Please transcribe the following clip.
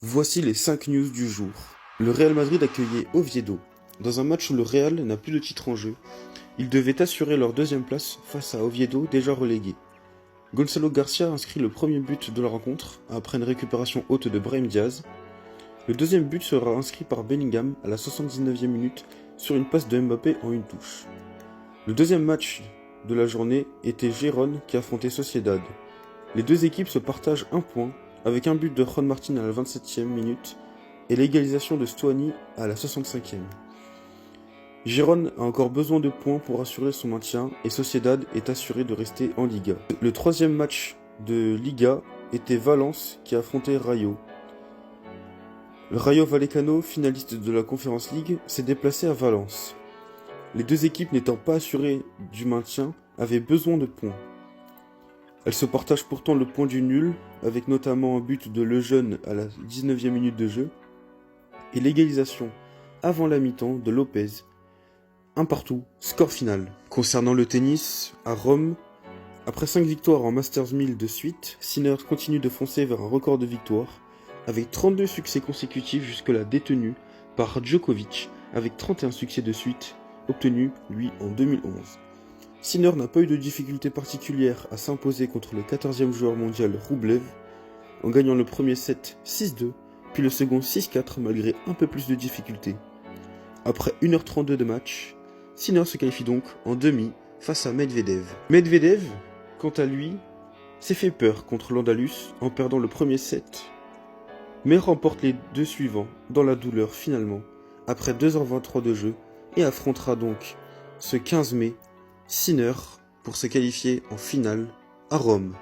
Voici les 5 news du jour. Le Real Madrid accueillait Oviedo. Dans un match où le Real n'a plus de titre en jeu, ils devaient assurer leur deuxième place face à Oviedo déjà relégué. Gonzalo Garcia inscrit le premier but de la rencontre après une récupération haute de Brahim Diaz. Le deuxième but sera inscrit par Bellingham à la 79e minute sur une passe de Mbappé en une touche. Le deuxième match de la journée était Gérone qui affrontait Sociedad. Les deux équipes se partagent un point avec un but de Juan Martín à la 27e minute et l'égalisation de Stuani à la 65e. Gérone a encore besoin de points pour assurer son maintien et Sociedad est assuré de rester en Liga. Le troisième match de Liga était Valence qui affrontait Rayo. Le Rayo Vallecano, finaliste de la Conference League, s'est déplacé à Valence. Les deux équipes n'étant pas assurées du maintien avaient besoin de points. Elles se partagent pourtant le point du nul, avec notamment un but de Lejeune à la 19e minute de jeu, et l'égalisation avant la mi-temps de Lopez. Un partout, score final. Concernant le tennis, à Rome, après 5 victoires en Masters 1000 de suite, Sinner continue de foncer vers un record de victoires, avec 32 succès consécutifs jusque-là détenus par Djokovic, avec 31 succès de suite, obtenus, lui, en 2011. Sinner n'a pas eu de difficulté particulière à s'imposer contre le 14e joueur mondial Rublev, en gagnant le premier set 6-2, puis le second 6-4 malgré un peu plus de difficultés. Après 1h32 de match, Sinner se qualifie donc en demi face à Medvedev. Medvedev, quant à lui, s'est fait peur contre l'Andalus en perdant le premier set, mais remporte les deux suivants dans la douleur finalement, après 2h23 de jeu, et affrontera donc ce 15 mai Sinner pour se qualifier en finale à Rome.